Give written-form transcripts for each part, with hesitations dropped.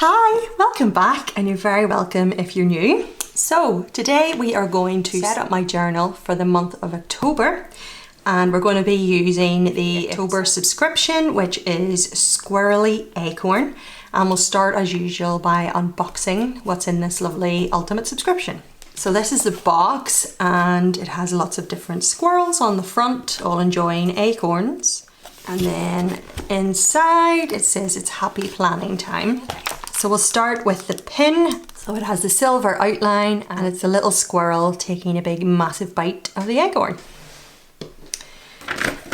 Hi, welcome back, and you're very welcome if you're new. So today we are going to set up my journal for the month of October, and we're going to be using the October subscription, which is Squirrelly Acorn, and we'll start as usual by unboxing what's in this lovely ultimate subscription. So this is the box, and it has lots of different squirrels on the front, all enjoying acorns. And then inside it says it's happy planning time. So we'll start with the pin. So it has the silver outline, and it's a little squirrel taking a big massive bite of the acorn.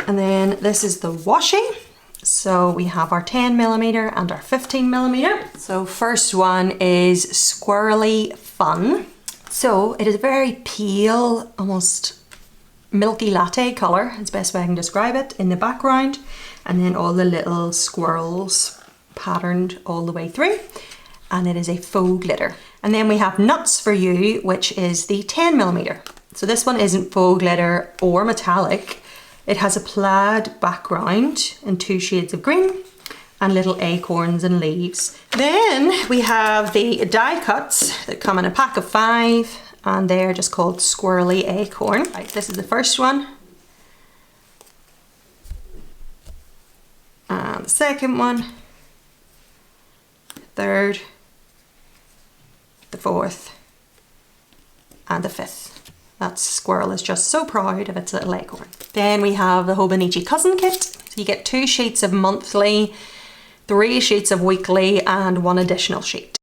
And then this is the washi. So we have our 10mm and our 15mm. So first one is Squirrely Fun. So it is a very pale, almost milky latte colour, it's the best way I can describe it, in the background, and then all the little squirrels patterned all the way through, and it is a faux glitter. And then we have Nuts for You, which is the 10mm. So this one isn't faux glitter or metallic. It has a plaid background in 2 shades of green and little acorns and leaves. Then we have the die cuts that come in a pack of 5, and they're just called Squirrely Acorn. Right, this is the first one. And the second one. Third, the fourth, and the fifth. That squirrel is just so proud of its little acorn. Then we have the Hobonichi Cousin Kit. So you get 2 sheets of monthly, 3 sheets of weekly, and 1 additional sheet.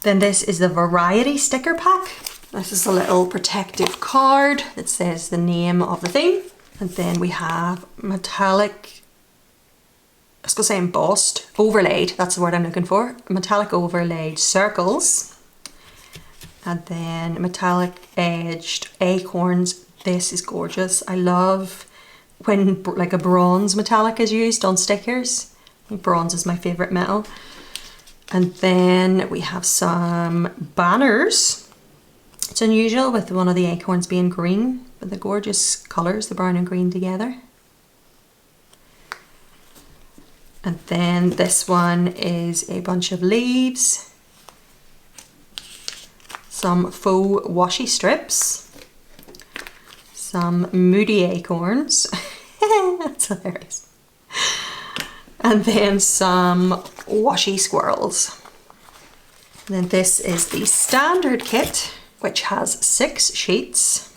Then this is the variety sticker pack. This is a little protective card that says the name of the theme. And then we have metallic, I was going to say embossed, overlaid, that's the word I'm looking for. Metallic overlaid circles. And then metallic edged acorns. This is gorgeous. I love when like a bronze metallic is used on stickers. I think bronze is my favourite metal. And then we have some banners. It's unusual with one of the acorns being green, but the gorgeous colours, the brown and green together. And then this one is a bunch of leaves, some faux washi strips, some moody acorns, that's hilarious. And then some washi squirrels. And then this is the standard kit, which has 6 sheets.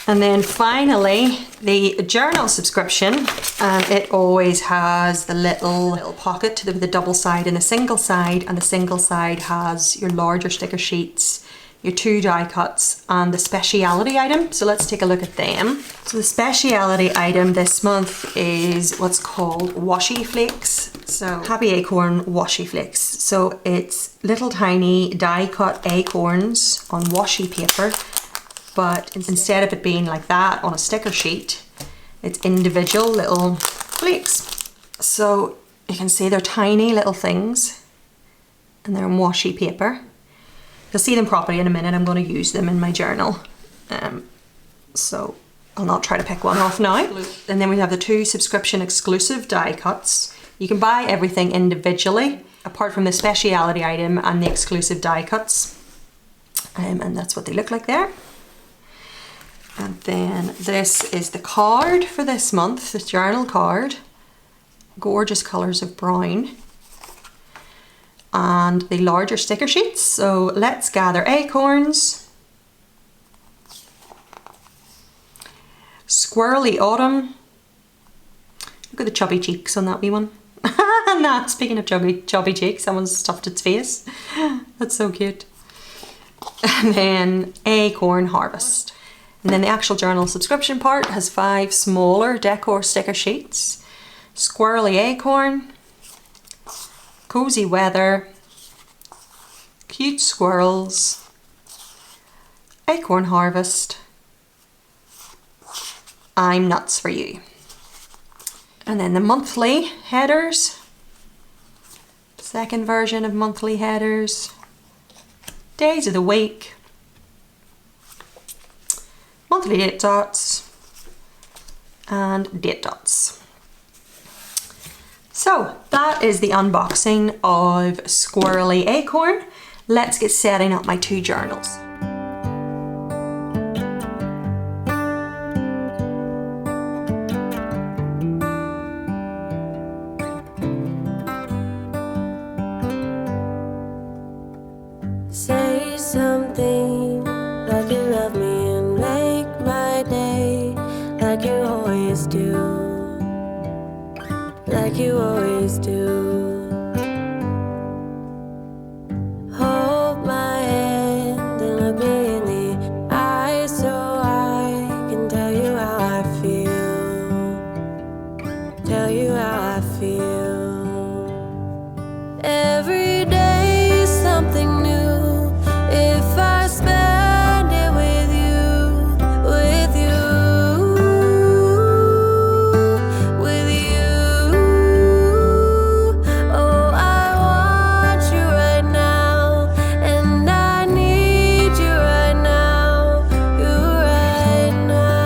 And then finally, the journal subscription, and it always has the little pocket with the double side and the single side, and the single side has your larger sticker sheets, your 2 die cuts, and the speciality item. So let's take a look at them. So the speciality item this month is what's called washi flakes. So Happy Acorn washi flakes. So it's little tiny die cut acorns on washi paper, but instead of it being like that on a sticker sheet, it's individual little flakes. So you can see they're tiny little things, and they're on washi paper. You'll see them properly in a minute. I'm going to use them in my journal. So I'll not try to pick one off now. And then we have the 2 subscription exclusive die cuts. You can buy everything individually, apart from the speciality item and the exclusive die cuts. And that's what they look like there. And then this is the card for this month, the journal card. Gorgeous colours of brown. And the larger sticker sheets. So let's gather acorns. Squirrely Autumn. Look at the chubby cheeks on that wee one. Nah, speaking of chubby cheeks, someone's stuffed its face. That's so cute. and then Acorn Harvest. And then the actual journal subscription part has 5 smaller decor sticker sheets. Squirrelly Acorn, Cozy Weather, Cute Squirrels, Acorn Harvest, I'm Nuts for You. And then the monthly headers, second version of monthly headers, days of the week, monthly date dots, and date dots. So that is the unboxing of Squirrelly Acorn. Let's get setting up my 2 journals. Say something like you love me and make my day, like you always do, like you always do. Hold my hand and look me in the eye so I can tell you how I feel, tell you how I feel. Every day is something new. If I spend it with you, with you, with you. Oh, I want you right now, and I need you right now, you right now.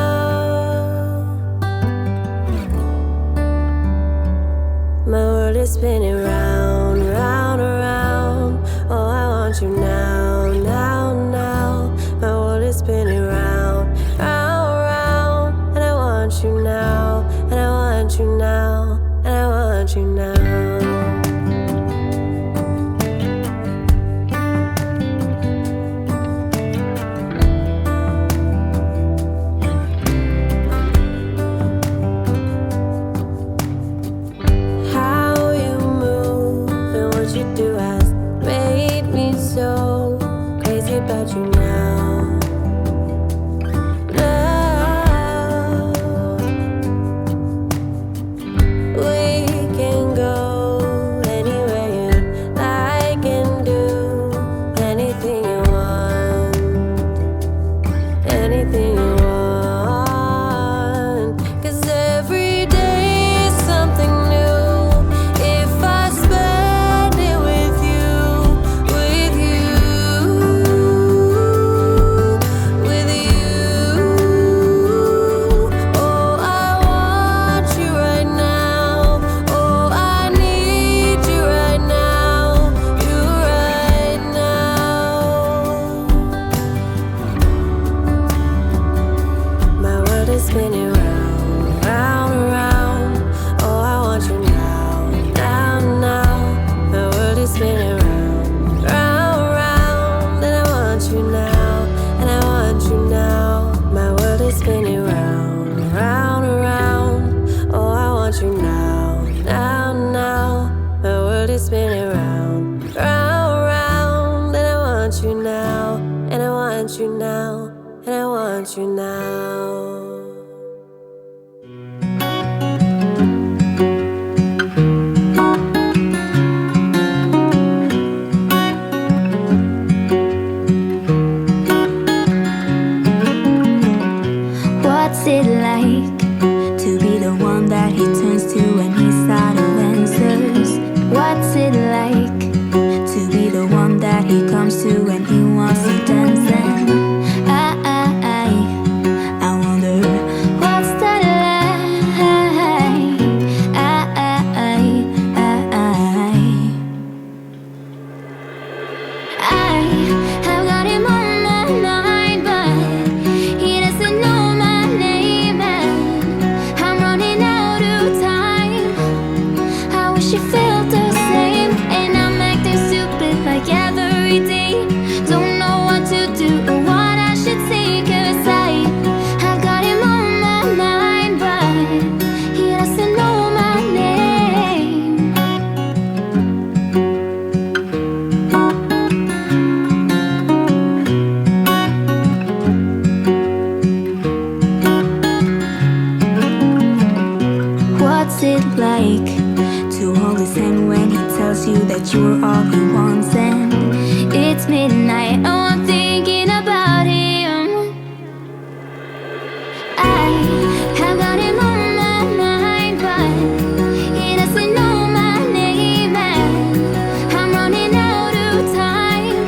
My world is spinning round, round, around. Oh, I want you now, now, now. My world is spinning round, round, round. And I want you now, and I want you now, and I want you now. How you move and what you do has made me so crazy about you now. Now we can go anywhere you like and do anything you want, anything you want. 'Cause every day is something new. If I spend it with you, with you, with you. Oh, I want you right now. Oh, I need you right now, you right now. My world is spinning round, round, around. Oh, I want you now, now, now. My world is spinning round, round, round. And I want you now, and I want you now. My world is spinning round, round, around. Oh, I want you now, now, now. My world is spinning round, round, round. And I want you now, and I want you now, and I want you now. What's it like to be the one that he turns to when he's out of answers? What's it like to be the one that he comes to when he wants to dance? And I wonder what's that like? I have got him on my mind, but he doesn't know my name. it like to hold his hand when he tells you that you're all he wants? And it's midnight, oh, I'm thinking about him. I have got him on my mind, but he doesn't know my name, and I'm running out of time.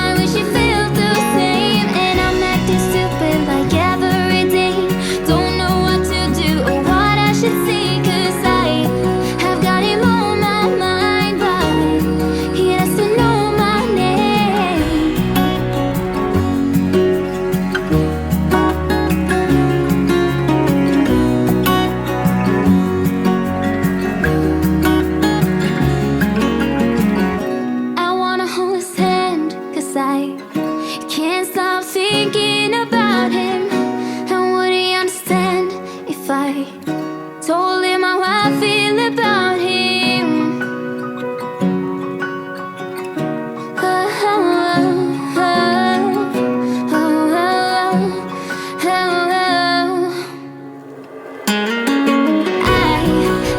I wish he felt the same, and I'm acting stupid like every day. Don't know what to do or what I should say, 'cause I have got him on my mind, but he doesn't know my name. I wanna hold his hand, 'cause I can't stop thinking about him. And would he understand if I told him how I feel about him? Oh, oh, oh, oh, oh, oh. I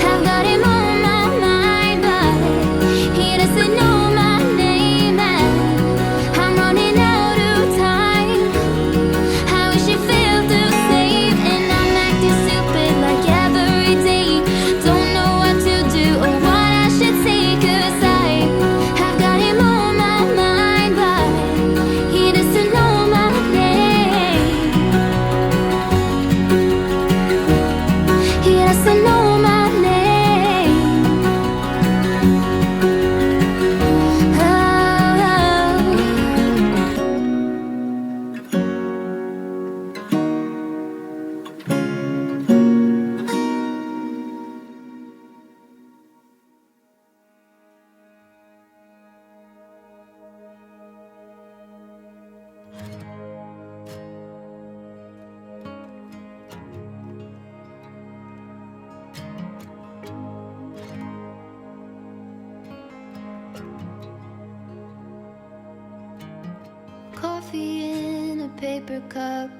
have got him on my mind, but he doesn't know my name, and I'm running out of time. I wish he felt the same, and I'm acting stupid like every day. Don't know what to do or what I should say, 'cause I have got him on my mind, but he doesn't know my name. He doesn't know my name. Coffee in a paper cup.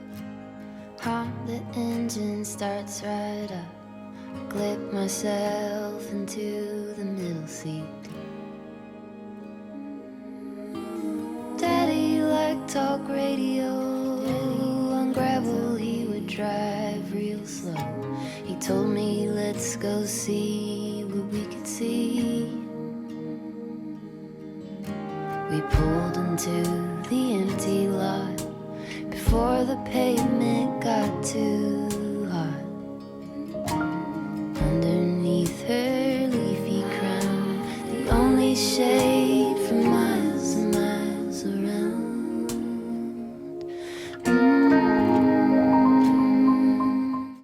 The engine starts right up. Clip myself into the middle seat. Daddy liked talk radio. On gravel he would drive real slow. He told me, let's go see what we could see. We pulled into the empty lot before the pavement got too hot. Underneath her leafy crown, the only shade